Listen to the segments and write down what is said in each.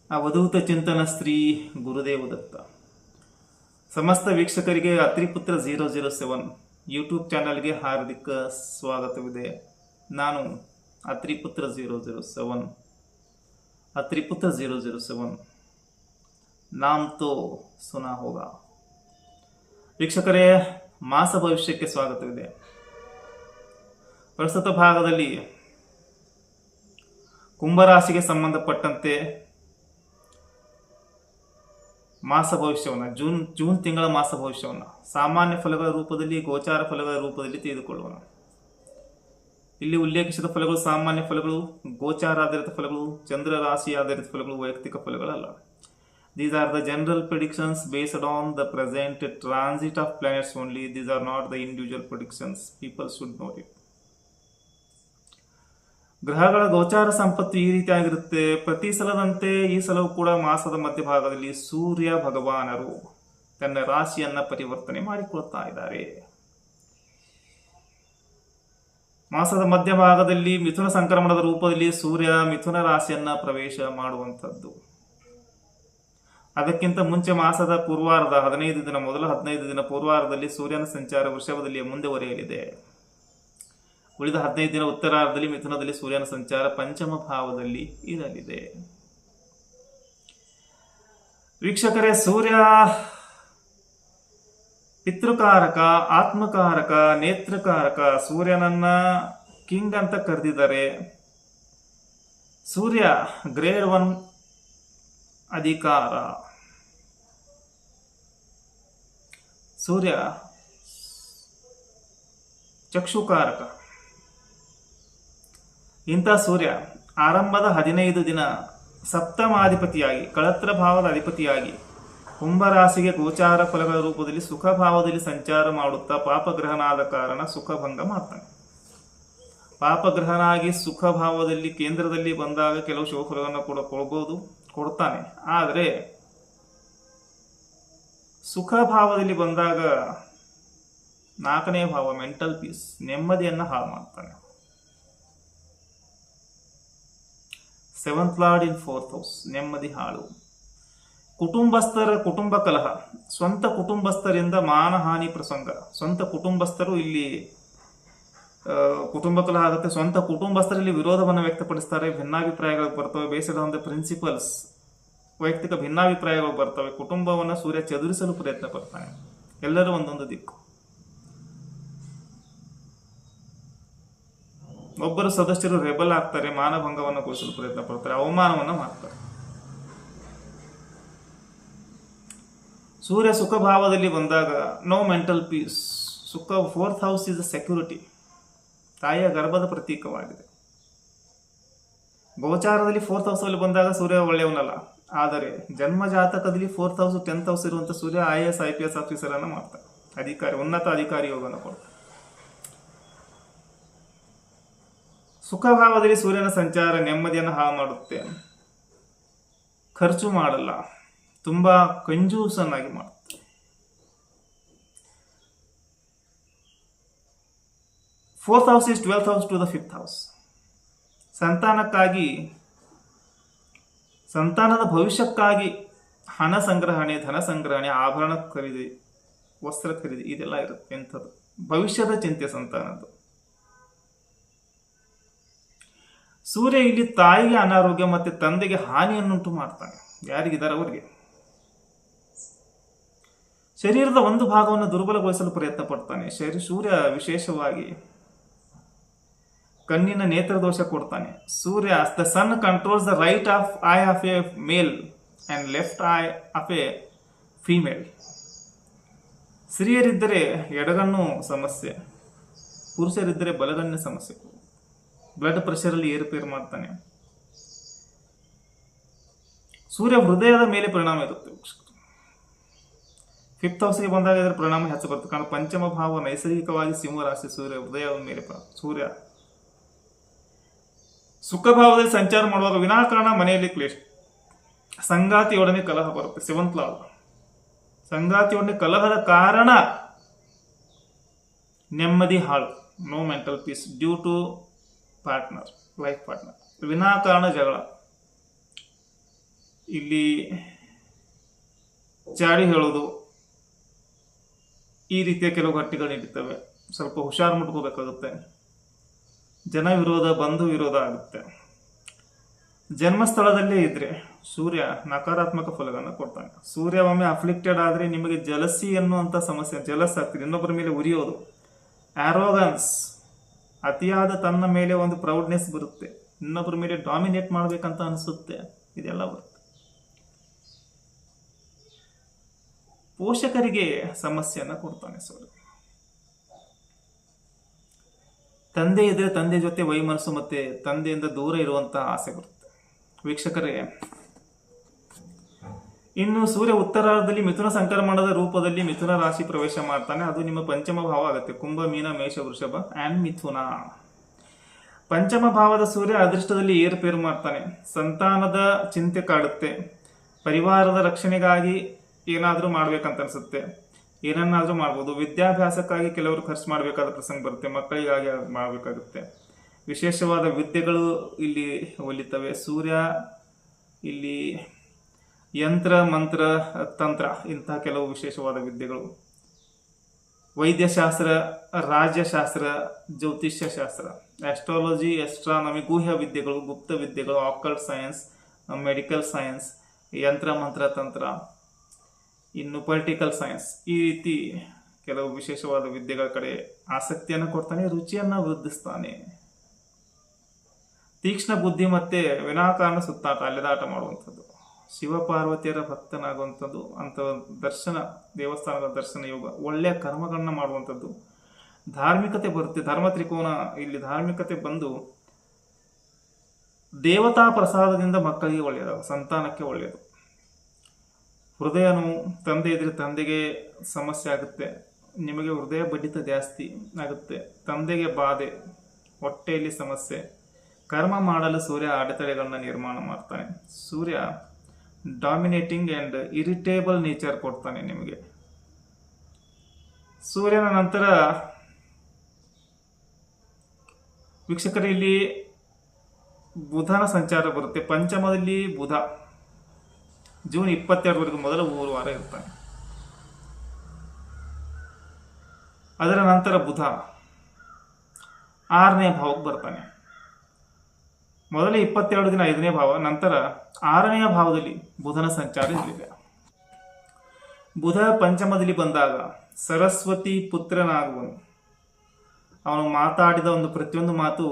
ಅವಧೂತ ಚಿಂತನ ಶ್ರೀ ಗುರುದೇವ ದತ್ತ. ಸಮಸ್ತ ವೀಕ್ಷಕರಿಗೆ ಅತ್ರಿಪುತ್ರ 007 ಯೂಟ್ಯೂಬ್ ಚಾನಲ್ಗೆ ಹಾರ್ದಿಕ ಸ್ವಾಗತವಿದೆ. ನಾನು ಅತ್ರಿಪುತ್ರ 007. ಅತ್ರಿಪುತ್ರ 007 ನಾಮ್ ತೋ ಸುನಾ ಹೋಗಾ. ವೀಕ್ಷಕರೇ, ಮಾಸ ಭವಿಷ್ಯಕ್ಕೆ ಸ್ವಾಗತವಿದೆ. ಪ್ರಸ್ತುತ ಭಾಗದಲ್ಲಿ ಕುಂಭರಾಶಿಗೆ ಸಂಬಂಧಪಟ್ಟಂತೆ ಮಾಸ ಭವಿಷ್ಯವನ್ನು ಜೂನ್ ತಿಂಗಳ ಮಾಸ ಭವಿಷ್ಯವನ್ನು ಸಾಮಾನ್ಯ ಫಲಗಳ ರೂಪದಲ್ಲಿ, ಗೋಚಾರ ಫಲಗಳ ರೂಪದಲ್ಲಿ ತೆಗೆದುಕೊಳ್ಳೋಣ. ಇಲ್ಲಿ ಉಲ್ಲೇಖಿಸಿದ ಫಲಗಳು ಸಾಮಾನ್ಯ ಫಲಗಳು, ಗೋಚಾರ ಆಧಾರಿತ ಫಲಗಳು, ಚಂದ್ರ ರಾಶಿ ಆಧಾರಿತ ಫಲಗಳು, ವೈಯಕ್ತಿಕ ಫಲಗಳಲ್ಲ. These are the general predictions based on the present transit of planets only. These are not the individual predictions. People should know it. ಗ್ರಹಗಳ ಗೋಚಾರ ಸಂಪತ್ತು ಈ ರೀತಿಯಾಗಿರುತ್ತೆ. ಪ್ರತಿ ಸಲದಂತೆ ಈ ಸಲವೂ ಕೂಡ ಮಾಸದ ಮಧ್ಯಭಾಗದಲ್ಲಿ ಸೂರ್ಯ ಭಗವಾನರು ತನ್ನ ರಾಶಿಯನ್ನ ಪರಿವರ್ತನೆ ಮಾಡಿಕೊಳ್ತಾ ಇದ್ದಾರೆ. ಮಾಸದ ಮಧ್ಯಭಾಗದಲ್ಲಿ ಮಿಥುನ ಸಂಕ್ರಮಣದ ರೂಪದಲ್ಲಿ ಸೂರ್ಯ ಮಿಥುನ ರಾಶಿಯನ್ನ ಪ್ರವೇಶ ಮಾಡುವಂಥದ್ದು. ಅದಕ್ಕಿಂತ ಮುಂಚೆ ಮಾಸದ ಪೂರ್ವಾರ್ಧ 15 ದಿನ, ಮೊದಲ 15 ದಿನ ಪೂರ್ವಾರ್ಧದಲ್ಲಿ ಸೂರ್ಯನ ಸಂಚಾರ ವೃಷಭದಲ್ಲಿ ಮುಂದುವರಿಯಲಿದೆ. ಉಳಿದ 15 ದಿನ ಉತ್ತರಾರ್ಧದಲ್ಲಿ ಮಿಥುನದಲ್ಲಿ ಸೂರ್ಯನ ಸಂಚಾರ ಪಂಚಮ ಭಾವದಲ್ಲಿ ಇರಲಿದೆ. ವೀಕ್ಷಕರೇ, ಸೂರ್ಯ ಪಿತೃಕಾರಕ, ಆತ್ಮಕಾರಕ, ನೇತ್ರಕಾರಕ. ಸೂರ್ಯನನ್ನ ಕಿಂಗ್ ಅಂತ ಕರೆದಿದ್ದಾರೆ. ಸೂರ್ಯ ಗ್ರೇಡ್ 1 ಅಧಿಕಾರ. ಸೂರ್ಯ ಚಕ್ಷುಕಾರಕ. ಇಂಥ ಸೂರ್ಯ ಆರಂಭದ 15 ದಿನ ಸಪ್ತಮಾಧಿಪತಿಯಾಗಿ, ಕಳತ್ರ ಭಾವದ ಅಧಿಪತಿಯಾಗಿ ಕುಂಭರಾಶಿಗೆ ಗೋಚಾರ ಫಲಗಳ ರೂಪದಲ್ಲಿ ಸುಖ ಭಾವದಲ್ಲಿ ಸಂಚಾರ ಮಾಡುತ್ತಾ ಪಾಪಗ್ರಹನಾದ ಕಾರಣ ಸುಖಭಂಗ ಮಾಡ್ತಾನೆ. ಪಾಪಗ್ರಹನಾಗಿ ಸುಖ ಭಾವದಲ್ಲಿ ಕೇಂದ್ರದಲ್ಲಿ ಬಂದಾಗ ಕೆಲವು ಶುಭ ಫಲವನ್ನು ಕೊಡ್ತಾನೆ. ಆದರೆ ಸುಖ ಭಾವದಲ್ಲಿ ಬಂದಾಗ 4ನೇ ಭಾವ ಮೆಂಟಲ್ ಪೀಸ್, ನೆಮ್ಮದಿಯನ್ನ ಹಾಳು ಮಾಡ್ತಾನೆ. 7th ಲಾರ್ಡ್ ಇನ್ 4th ಹೌಸ್, ನೆಮ್ಮದಿ ಹಾಳು. ಕುಟುಂಬ ಕಲಹ, ಸ್ವಂತ ಕುಟುಂಬಸ್ಥರಿಂದ ಮಾನಹಾನಿ ಪ್ರಸಂಗ. ಸ್ವಂತ ಕುಟುಂಬಸ್ಥರು ಇಲ್ಲಿ ಕುಟುಂಬ ಕಲಹ ಆಗುತ್ತೆ. ಸ್ವಂತ ಕುಟುಂಬಸ್ಥರಲ್ಲಿ ವಿರೋಧವನ್ನು ವ್ಯಕ್ತಪಡಿಸ್ತಾರೆ. ಭಿನ್ನಾಭಿಪ್ರಾಯಗಳು ಬರ್ತವೆ. ಬೇಸ್ಡ್ ಆನ್ ದ ಪ್ರಿನ್ಸಿಪಲ್ಸ್, ವೈಯಕ್ತಿಕ ಭಿನ್ನಾಭಿಪ್ರಾಯಗಳು ಬರ್ತವೆ. ಕುಟುಂಬವನ್ನು ಸೂರ್ಯ ಚದುರಿಸಲು ಪ್ರಯತ್ನ ಪಡ್ತಾನೆ. ಎಲ್ಲರೂ ಒಂದೊಂದು ದಿಕ್ಕು. ಒಬ್ಬರು ಸದಸ್ಯರು ರೆಬಲ್ ಆಗ್ತಾರೆ, ಮಾನಭಂಗವನ್ನು ಗೊಳಿಸಲು ಪ್ರಯತ್ನ ಪಡ್ತಾರೆ, ಅವಮಾನವನ್ನು ಮಾಡ್ತಾರೆ. ಸೂರ್ಯ ಸುಖ ಭಾವದಲ್ಲಿ ಬಂದಾಗ ನೋ ಮೆಂಟಲ್ ಪೀಸ್. ಸುಖ 4th ಹೌಸ್ ಇಸ್ ಸೆಕ್ಯೂರಿಟಿ, ತಾಯಿಯ ಗರ್ಭದ ಪ್ರತೀಕವಾಗಿದೆ. ಗೋಚಾರದಲ್ಲಿ 4th ಹೌಸ್ ಅಲ್ಲಿ ಬಂದಾಗ ಸೂರ್ಯ ಒಳ್ಳೆಯವನಲ್ಲ. ಆದರೆ ಜನ್ಮ ಜಾತಕದಲ್ಲಿ 4th ಹೌಸ್ 10th ಹೌಸ್ ಇರುವಂತ ಸೂರ್ಯ IAS IPS ಆಫೀಸರ್ ಅನ್ನ ಮಾಡ್ತಾರೆ. ಅಧಿಕಾರಿ, ಉನ್ನತ ಅಧಿಕಾರಿ ಯೋಗವನ್ನು ಕೊಡ್ತಾರೆ. ಸುಖ ಭಾವದಲ್ಲಿ ಸೂರ್ಯನ ಸಂಚಾರ ನೆಮ್ಮದಿಯನ್ನು ಹಾಳು ಮಾಡುತ್ತೆ. ಖರ್ಚು ಮಾಡಲ್ಲ, ತುಂಬಾ ಕಂಜೂಸನ್ನಾಗಿ ಮಾಡುತ್ತೆ. 4th house is 12th house to the 5th house. ಸಂತಾನಕ್ಕಾಗಿ, ಸಂತಾನದ ಭವಿಷ್ಯಕ್ಕಾಗಿ ಹಣ ಸಂಗ್ರಹಣೆ, ಧನ ಸಂಗ್ರಹಣೆ, ಆಭರಣ ಖರೀದಿ, ವಸ್ತ್ರ ಖರೀದಿ ಇದೆಲ್ಲ ಇರುತ್ತೆ. ಎಂಥದ್ದು ಭವಿಷ್ಯದ ಚಿಂತೆ ಸಂತಾನದ್ದು. ಸೂರ್ಯ ಇಲ್ಲಿ ತಾಯಿಗೆ ಅನಾರೋಗ್ಯ ಮತ್ತೆ ತಂದೆಗೆ ಹಾನಿಯನ್ನುಂಟು ಮಾಡ್ತಾನೆ. ಯಾರಿಗಿದ್ದಾರೆ ಅವರಿಗೆ. ಶರೀರದ ಒಂದು ಭಾಗವನ್ನು ದುರ್ಬಲಗೊಳಿಸಲು ಪ್ರಯತ್ನ ಪಡ್ತಾನೆ. ಸೂರ್ಯ ವಿಶೇಷವಾಗಿ ಕಣ್ಣಿನ ನೇತ್ರ ದೋಷ ಕೊಡ್ತಾನೆ. Surya the sun controls the right of eye of a male and left eye of a female. ಸ್ತ್ರೀಯರಿದ್ದರೆ ಎಡಗಣ್ಣು ಸಮಸ್ಯೆ, ಪುರುಷರಿದ್ದರೆ ಬಲಗಣ್ಣಿನ ಸಮಸ್ಯೆ. ಬ್ಲಡ್ ಪ್ರೆಷರ್ ಅಲ್ಲಿ ಏರುಪೇರು ಮಾಡ್ತಾನೆ. ಸೂರ್ಯ ಹೃದಯದ ಮೇಲೆ ಪರಿಣಾಮ ಇರುತ್ತೆ. 5th ಹೌಸ್ಗೆ ಬಂದಾಗ ಇದರ ಪರಿಣಾಮ ಹೆಚ್ಚು ಬರುತ್ತೆ. ಕಾರಣ ಪಂಚಮ ಭಾವ ನೈಸರ್ಗಿಕವಾಗಿ ಸಿಂಹ ರಾಶಿ. ಸೂರ್ಯ ಹೃದಯದ ಮೇಲೆ ಸೂರ್ಯ ಸುಖ ಭಾವದಲ್ಲಿ ಸಂಚಾರ ಮಾಡುವಾಗ ವಿನಾಕಾರಣ ಮನೆಯಲ್ಲಿ ಕ್ಲೇಶ, ಸಂಗಾತಿಯೊಡನೆ ಕಲಹ ಬರುತ್ತೆ. 7th ಲಾರ್ಡ್ ಸಂಗಾತಿಯೊಡನೆ ಕಲಹದ ಕಾರಣ ನೆಮ್ಮದಿ ಹಾಳು, no mental peace due to partner, life partner. ವಿನಾಕಾರಣ ಜಗಳ. ಇಲ್ಲಿ ಚಾಡಿ ಹೇಳೋದು, ಈ ರೀತಿಯ ಕೆಲವು ಘಟನೆಗಳು ನಡೀತವೆ. ಸ್ವಲ್ಪ ಹುಷಾರು ಮಾಡ್ಕೋಬೇಕಾಗುತ್ತೆ. ಜನ ವಿರೋಧ, ಬಂಧು ವಿರೋಧ ಆಗುತ್ತೆ. ಜನ್ಮಸ್ಥಳದಲ್ಲೇ ಇದ್ರೆ ಸೂರ್ಯ ನಕಾರಾತ್ಮಕ ಫಲಗಳನ್ನು ಕೊಡ್ತಾನೆ. ಸೂರ್ಯ ಒಮ್ಮೆ ಅಫ್ಲಿಕ್ಟೆಡ್ ಆದರೆ ನಿಮಗೆ ಜಲಸಿ ಅನ್ನುವಂಥ ಸಮಸ್ಯೆ, ಜಲಸ್ ಆಗ್ತದೆ, ಇನ್ನೊಬ್ಬರ ಮೇಲೆ ಉರಿಯೋದು, ಆರೋಗನ್ಸ್, ಅತಿಯಾದ ತನ್ನ ಮೇಲೆ ಒಂದು ಪ್ರೌಡ್ನೆಸ್ ಬರುತ್ತೆ, ಇನ್ನೊಬ್ಬರ ಮೇಲೆ ಡಾಮಿನೇಟ್ ಮಾಡ್ಬೇಕಂತ ಅನಿಸುತ್ತೆ, ಇದೆಲ್ಲ ಬರುತ್ತೆ. ಪೋಷಕರಿಗೆ ಸಮಸ್ಯೆಯನ್ನು ಕೊಡ್ತಾನೆ ಸೂರ್ಯ. ತಂದೆ ಇದ್ರೆ ತಂದೆ ಜೊತೆ ವೈಮನಸ್ಸು ಮತ್ತೆ ತಂದೆಯಿಂದ ದೂರ ಇರುವಂತಹ ಆಸೆ ಬರುತ್ತೆ ವೀಕ್ಷಕರೇ. ಇನ್ನು ಸೂರ್ಯ ಉತ್ತರಾರ್ಧದಲ್ಲಿ ಮಿಥುನ ಸಂಕ್ರಮಣದ ರೂಪದಲ್ಲಿ ಮಿಥುನ ರಾಶಿ ಪ್ರವೇಶ ಮಾಡ್ತಾನೆ. ಅದು ನಿಮ್ಮ ಪಂಚಮ ಭಾವ ಆಗುತ್ತೆ. ಕುಂಭ, ಮೀನ, ಮೇಷ, ವೃಷಭ ಆ್ಯಂಡ್ ಮಿಥುನ. ಪಂಚಮ ಭಾವದ ಸೂರ್ಯ ಅದೃಷ್ಟದಲ್ಲಿ ಏರುಪೇರು ಮಾಡ್ತಾನೆ. ಸಂತಾನದ ಚಿಂತೆ ಕಾಡುತ್ತೆ. ಪರಿವಾರದ ರಕ್ಷಣೆಗಾಗಿ ಏನಾದರೂ ಮಾಡ್ಬೇಕಂತ ಅನ್ಸುತ್ತೆ, ಏನನ್ನಾದರೂ ಮಾಡ್ಬೋದು. ವಿದ್ಯಾಭ್ಯಾಸಕ್ಕಾಗಿ ಕೆಲವರು ಖರ್ಚು ಮಾಡಬೇಕಾದ ಪ್ರಸಂಗ ಬರುತ್ತೆ, ಮಕ್ಕಳಿಗಾಗಿ ಮಾಡಬೇಕಾಗುತ್ತೆ. ವಿಶೇಷವಾದ ವಿದ್ಯೆಗಳು ಇಲ್ಲಿ ಒಲಿತವೆ. ಸೂರ್ಯ ಇಲ್ಲಿ ಯಂತ್ರ, ಮಂತ್ರ, ತಂತ್ರ, ಇಂತಹ ಕೆಲವು ವಿಶೇಷವಾದ ವಿದ್ಯೆಗಳು. ವೈದ್ಯಶಾಸ್ತ್ರ, ರಾಜ್ಯಶಾಸ್ತ್ರ, ಜ್ಯೋತಿಷ್ಯ ಶಾಸ್ತ್ರ, ಆಸ್ಟ್ರಾಲಜಿ, ಆಸ್ಟ್ರಾನಮಿ, ಗುಹ್ಯ ವಿದ್ಯೆಗಳು, ಗುಪ್ತ ವಿದ್ಯೆಗಳು, ಆಕಲ್ಟ್ ಸೈನ್ಸ್, ಮೆಡಿಕಲ್ ಸೈನ್ಸ್, ಯಂತ್ರ, ಮಂತ್ರ, ತಂತ್ರ, ಇನ್ನು ಪೊಲಿಟಿಕಲ್ ಸೈನ್ಸ್, ಈ ರೀತಿ ಕೆಲವು ವಿಶೇಷವಾದ ವಿದ್ಯೆಗಳ ಕಡೆ ಆಸಕ್ತಿಯನ್ನು ಕೊಡ್ತಾನೆ, ರುಚಿಯನ್ನು ವೃದ್ಧಿಸ್ತಾನೆ. ತೀಕ್ಷ್ಣ ಬುದ್ಧಿ ಮತ್ತೆ ವಿನಾಕಾರಣ ಸುತ್ತಾಟ, ಅಲೆದಾಟ ಮಾಡುವಂಥದ್ದು, ಶಿವಪಾರ್ವತಿಯರ ಭಕ್ತನಾಗುವಂಥದ್ದು, ಅಂಥ ದರ್ಶನ, ದೇವಸ್ಥಾನದ ದರ್ಶನ ಯೋಗ, ಒಳ್ಳೆಯ ಕರ್ಮಗಳನ್ನ ಮಾಡುವಂಥದ್ದು, ಧಾರ್ಮಿಕತೆ ಬರುತ್ತೆ. ಧರ್ಮ ತ್ರಿಕೋನ, ಇಲ್ಲಿ ಧಾರ್ಮಿಕತೆ ಬಂದು ದೇವತಾ ಪ್ರಸಾದದಿಂದ ಮಕ್ಕಳಿಗೆ ಒಳ್ಳೆಯದು, ಸಂತಾನಕ್ಕೆ ಒಳ್ಳೆಯದು. ಹೃದಯ ನೋವು, ತಂದೆ ಇದ್ರೆ ತಂದೆಗೆ ಸಮಸ್ಯೆ ಆಗುತ್ತೆ, ನಿಮಗೆ ಹೃದಯ ಬಡಿತ ಜಾಸ್ತಿ ಆಗುತ್ತೆ. ತಂದೆಗೆ ಬಾಧೆ, ಹೊಟ್ಟೆಯಲ್ಲಿ ಸಮಸ್ಯೆ. ಕರ್ಮ ಮಾಡಲು ಸೂರ್ಯ ಅಡೆತಡೆಗಳನ್ನ ನಿರ್ಮಾಣ ಮಾಡ್ತಾನೆ. ಸೂರ್ಯ ಡಾಮಿನೇಟಿಂಗ್ ಆ್ಯಂಡ್ ಇರಿಟೇಬಲ್ ನೇಚರ್ ಕೊಡ್ತಾನೆ ನಿಮಗೆ. ಸೂರ್ಯನ ನಂತರ ವೀಕ್ಷಕರ ಇಲ್ಲಿ ಬುಧನ ಸಂಚಾರ ಬರುತ್ತೆ. ಪಂಚಮದಲ್ಲಿ ಬುಧ ಜೂನ್ 22ವರೆಗೂ ಮೊದಲ 3 ವಾರ ಇರ್ತಾನೆ. ಅದರ ನಂತರ ಬುಧ 6ನೇ ಭಾವಕ್ಕೆ ಬರ್ತಾನೆ. ಮೊದಲ 22 ದಿನ 5ನೇ ಭಾವ, ನಂತರ 6ನೆಯ ಭಾವದಲ್ಲಿ ಬುಧನ ಸಂಚಾರ ಇರಲಿದೆ. ಬುಧ ಪಂಚಮದಲ್ಲಿ ಬಂದಾಗ ಸರಸ್ವತಿ ಪುತ್ರನಾಗುವನು. ಅವನು ಮಾತಾಡಿದ ಒಂದು ಪ್ರತಿಯೊಂದು ಮಾತು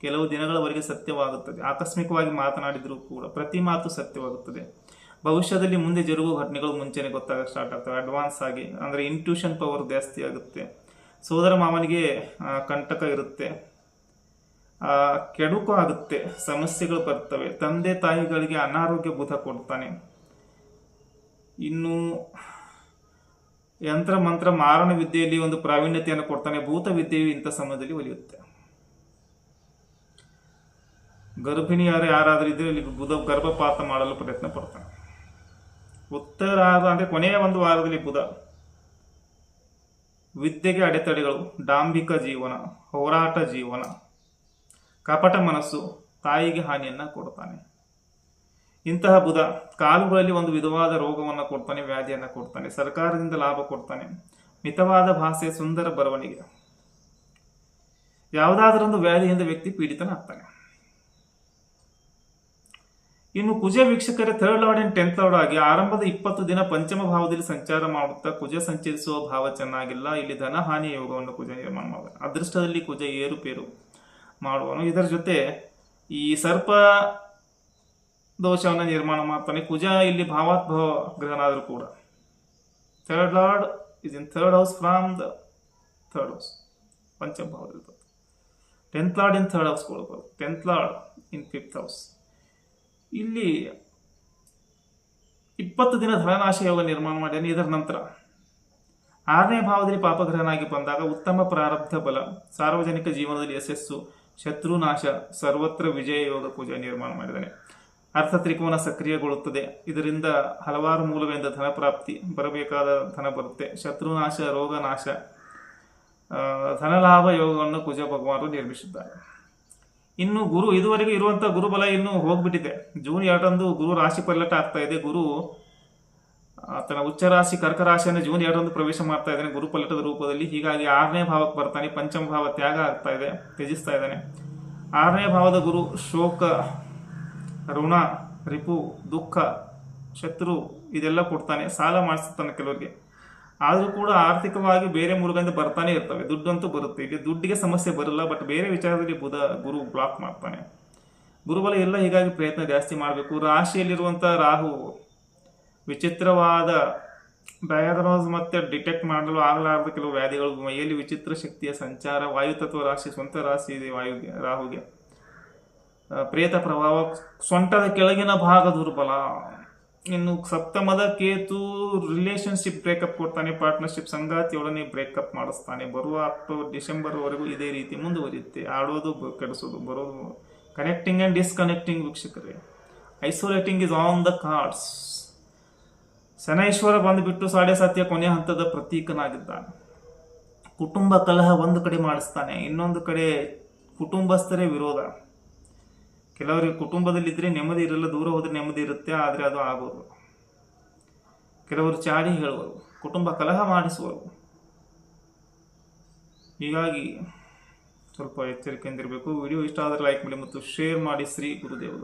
ಕೆಲವು ದಿನಗಳವರೆಗೆ ಸತ್ಯವಾಗುತ್ತದೆ. ಆಕಸ್ಮಿಕವಾಗಿ ಮಾತನಾಡಿದರೂ ಕೂಡ ಪ್ರತಿ ಮಾತು ಸತ್ಯವಾಗುತ್ತದೆ. ಭವಿಷ್ಯದಲ್ಲಿ ಮುಂದೆ ಜರುಗುವ ಘಟನೆಗಳು ಮುಂಚೆನೆ ಗೊತ್ತಾಗ ಸ್ಟಾರ್ಟ್ ಆಗ್ತವೆ, ಅಡ್ವಾನ್ಸ್ ಆಗಿ. ಅಂದರೆ ಇಂಟ್ಯೂಷನ್ ಪವರ್ ಜಾಸ್ತಿ ಆಗುತ್ತೆ. ಸೋದರ ಮಾವನಿಗೆ ಕಂಟಕ ಇರುತ್ತೆ, ಕೆಡುಕು ಆಗುತ್ತೆ, ಸಮಸ್ಯೆಗಳು ಬರ್ತವೆ. ತಂದೆ ತಾಯಿಗಳಿಗೆ ಅನಾರೋಗ್ಯ ಬುಧ ಕೊಡ್ತಾನೆ. ಇನ್ನು ಯಂತ್ರ ಮಂತ್ರ ಮಾರಣ ವಿದ್ಯೆಯಲ್ಲಿ ಒಂದು ಪ್ರಾವೀಣ್ಯತೆಯನ್ನು ಕೊಡ್ತಾನೆ. ಭೂತ ವಿದ್ಯೆಯು ಇಂಥ ಸಮಯದಲ್ಲಿ ಒಲಿಯುತ್ತೆ. ಗರ್ಭಿಣಿಯರು ಯಾರಾದರೂ ಇದ್ರೆ ಇಲ್ಲಿ ಬುಧ ಗರ್ಭಪಾತ ಮಾಡಲು ಪ್ರಯತ್ನ ಪಡ್ತಾನೆ. ಉತ್ತರಾರ್ಧ ಅಂದ್ರೆ ಕೊನೆಯ ಒಂದು ವಾರದಲ್ಲಿ ಬುಧ ವಿದ್ಯೆಗೆ ಅಡೆತಡೆಗಳು, ಡಾಂಬಿಕ ಜೀವನ, ಹೋರಾಟ ಜೀವನ, ಕಪಟ ಮನಸ್ಸು, ತಾಯಿಗೆ ಹಾನಿಯನ್ನ ಕೊಡ್ತಾನೆ. ಇಂತಹ ಬುಧ ಕಾಲುಗಳಲ್ಲಿ ಒಂದು ವಿಧವಾದ ರೋಗವನ್ನು ಕೊಡ್ತಾನೆ, ವ್ಯಾಧಿಯನ್ನು ಕೊಡ್ತಾನೆ, ಸರ್ಕಾರದಿಂದ ಲಾಭ ಕೊಡ್ತಾನೆ, ಮಿತವಾದ ಭಾಷೆ, ಸುಂದರ ಬರವಣಿಗೆ. ಯಾವುದಾದರೊಂದು ವ್ಯಾಧಿಯಿಂದ ವ್ಯಕ್ತಿ ಪೀಡಿತನಾಗ್ತಾನೆ. ಇನ್ನು ಕುಜ ವೀಕ್ಷಕರೇ 3rd lord and 10th lord ಆಗಿ ಆರಂಭದ 20 ದಿನ ಪಂಚಮ ಭಾವದಲ್ಲಿ ಸಂಚಾರ ಮಾಡುತ್ತಾ ಕುಜ ಸಂಚರಿಸುವ ಭಾವ ಚೆನ್ನಾಗಿಲ್ಲ. ಇಲ್ಲಿ ಧನಹಾನಿ ಯೋಗವನ್ನು ಕುಜ ನಿರ್ಮಾಣ ಮಾಡುವ. ಅದೃಷ್ಟದಲ್ಲಿ ಕುಜ ಏರುಪೇರು ಮಾಡುವನು. ಇದರ ಜೊತೆ ಈ ಸರ್ಪ ದೋಷವನ್ನು ನಿರ್ಮಾಣ ಮಾಡ್ತಾನೆ. ಕುಜ ಇಲ್ಲಿ ಭಾವಾತ್ಭವ ಗ್ರಹನಾದರೂ ಕೂಡ 3rd lord is in 3rd house from the 3rd house, ಪಂಚಮ ಭಾವದಲ್ಲಿ. 10th ಲಾರ್ಡ್ ಇನ್ 3rd ಹೌಸ್ ಕೊಡಬಹುದು, 10th ಲಾರ್ಡ್ ಇನ್ 5th ಹೌಸ್. ಇಲ್ಲಿ 20 ದಿನ ಧನನಾಶ ಯೋಗ ನಿರ್ಮಾಣ ಮಾಡ್ಯಾನೆ. ಇದರ ನಂತರ 6ನೇ ಭಾವದಲ್ಲಿ ಪಾಪಗ್ರಹನಾಗಿ ಬಂದಾಗ ಉತ್ತಮ ಪ್ರಾರಬ್ಧ ಬಲ, ಸಾರ್ವಜನಿಕ ಜೀವನದಲ್ಲಿ ಯಶಸ್ಸು, ಶತ್ರುನಾಶ, ಸರ್ವತ್ರ ವಿಜಯ ಯೋಗ ಕುಜ ನಿರ್ಮಾಣ ಮಾಡಿದ್ದಾನೆ. ಅರ್ಥ ತ್ರಿಕೋನ ಸಕ್ರಿಯಗೊಳ್ಳುತ್ತದೆ. ಇದರಿಂದ ಹಲವಾರು ಮೂಲಗಳಿಂದ ಧನ ಪ್ರಾಪ್ತಿ, ಬರಬೇಕಾದ ಧನ ಬರುತ್ತೆ. ಶತ್ರುನಾಶ, ರೋಗನಾಶ, ಧನಲಾಭ ಯೋಗವನ್ನು ಕುಜ ಭಗವಾನರು ನಿರ್ಮಿಸಿದ್ದಾರೆ. ಇನ್ನು ಗುರು ಇದುವರೆಗೆ ಇರುವಂಥ ಗುರುಬಲ ಇನ್ನು ಹೋಗ್ಬಿಟ್ಟಿದೆ. ಜೂನ್ 2ರಂದು ಗುರು ರಾಶಿ ಪಲ್ಲಟ ಆಗ್ತಾ ಇದೆ. ಗುರು ತನ್ನ ಉಚ್ಚ ರಾಶಿ ಕರ್ಕ ರಾಶಿಯನ್ನು ಜೂನ್ 2ರಂದು ಪ್ರವೇಶ ಮಾಡ್ತಾ ಇದ್ದಾನೆ ಗುರು ಪಲ್ಲಟದ ರೂಪದಲ್ಲಿ. ಹೀಗಾಗಿ 6ನೇ ಭಾವಕ್ಕೆ ಬರ್ತಾನೆ. ಪಂಚಮ ಭಾವ ತ್ಯಾಗ ಆಗ್ತಾ ಇದೆ, ತ್ಯಜಿಸ್ತಾ ಇದ್ದಾನೆ. 6ನೇ ಭಾವದ ಗುರು ಶೋಕ, ಋಣ, ರಿಪು, ದುಃಖ, ಶತ್ರು ಇದೆಲ್ಲ ಕೊಡ್ತಾನೆ. ಸಾಲ ಮಾಡಿಸ್ತಾನೆ ಕೆಲವರಿಗೆ. ಆದರೂ ಕೂಡ ಆರ್ಥಿಕವಾಗಿ ಬೇರೆ ಮೂಲಗಳಿಂದ ಬರ್ತಾನೆ ಇರ್ತವೆ. ದುಡ್ಡಂತೂ ಬರುತ್ತೆ. ಇಲ್ಲಿ ದುಡ್ಡಿಗೆ ಸಮಸ್ಯೆ ಬರಲ್ಲ, ಬಟ್ ಬೇರೆ ವಿಚಾರದಲ್ಲಿ ಗುರು ಬ್ಲಾಕ್ ಮಾಡ್ತಾನೆ. ಗುರುಬಲ ಎಲ್ಲ ಹೀಗಾಗಿ ಪ್ರಯತ್ನ ಜಾಸ್ತಿ ಮಾಡಬೇಕು. ರಾಶಿಯಲ್ಲಿರುವಂಥ ರಾಹು ವಿಚಿತ್ರವಾದ ಡಯಾಗ್ನೋಸ್ ಮತ್ತೆ ಡಿಟೆಕ್ಟ್ ಮಾಡಲು ಆಗಲಾರದ ಕೆಲವು ವ್ಯಾಧಿಗಳು, ಮೈಯಲ್ಲಿ ವಿಚಿತ್ರ ಶಕ್ತಿಯ ಸಂಚಾರ, ವಾಯುತತ್ವ ರಾಶಿ, ಸ್ವಂತ ರಾಶಿ ಇದೆ ರಾಹುಗೆ, ಪ್ರೇತ ಪ್ರಭಾವ, ಸೊಂಟದ ಕೆಳಗಿನ ಭಾಗ ದುರ್ಬಲ. ಇನ್ನು ಸಪ್ತಮದ ಕೇತು ರಿಲೇಶನ್ಶಿಪ್ ಬ್ರೇಕಪ್ ಕೊಡ್ತಾನೆ. ಪಾರ್ಟ್ನರ್ಶಿಪ್ ಸಂಗಾತಿಯೊಡನೆ ಬ್ರೇಕಪ್ ಮಾಡಿಸ್ತಾನೆ. ಬರುವ ಅಕ್ಟೋಬರ್ ಡಿಸೆಂಬರ್ವರೆಗೂ ಇದೇ ರೀತಿ ಮುಂದುವರಿಯುತ್ತೆ. ಆಡೋದು ಕೆಡಿಸೋದು, ಬರೋದು, ಕನೆಕ್ಟಿಂಗ್ ಆ್ಯಂಡ್ ಡಿಸ್ಕನೆಕ್ಟಿಂಗ್ ವೀಕ್ಷಕರೇ. Isolating is on the cards. Shanaishwara ಬಂದುಬಿಟ್ಟು ಸಾಡೆ ಸತ್ಯ ಕೊನೆಯ ಹಂತದ ಪ್ರತೀಕನಾಗಿದ್ದಾನೆ. ಕುಟುಂಬ ಕಲಹ ಒಂದು ಕಡೆ ಮಾಡಿಸ್ತಾನೆ, ಇನ್ನೊಂದು ಕಡೆ ಕುಟುಂಬಸ್ಥರೇ ವಿರೋಧ. ಕೆಲವರಿಗೆ ಕುಟುಂಬದಲ್ಲಿದ್ದರೆ ನೆಮ್ಮದಿ ಇರಲ್ಲ, ದೂರ ಹೋದರೆ ನೆಮ್ಮದಿ ಇರುತ್ತೆ, ಆದರೆ ಅದು ಆಗೋದು. ಕೆಲವರು ಚಾಡಿ ಹೇಳುವರು, ಕುಟುಂಬ ಕಲಹ ಮಾಡಿಸುವರು. ಹೀಗಾಗಿ ಸ್ವಲ್ಪ ಎಚ್ಚರಿಕೆಯಿಂದಿರಬೇಕು. ವಿಡಿಯೋ ಇಷ್ಟ ಆದರೆ ಲೈಕ್ ಮಾಡಿ ಮತ್ತು ಶೇರ್ ಮಾಡಿ. ಶ್ರೀ ಗುರುದೇವ.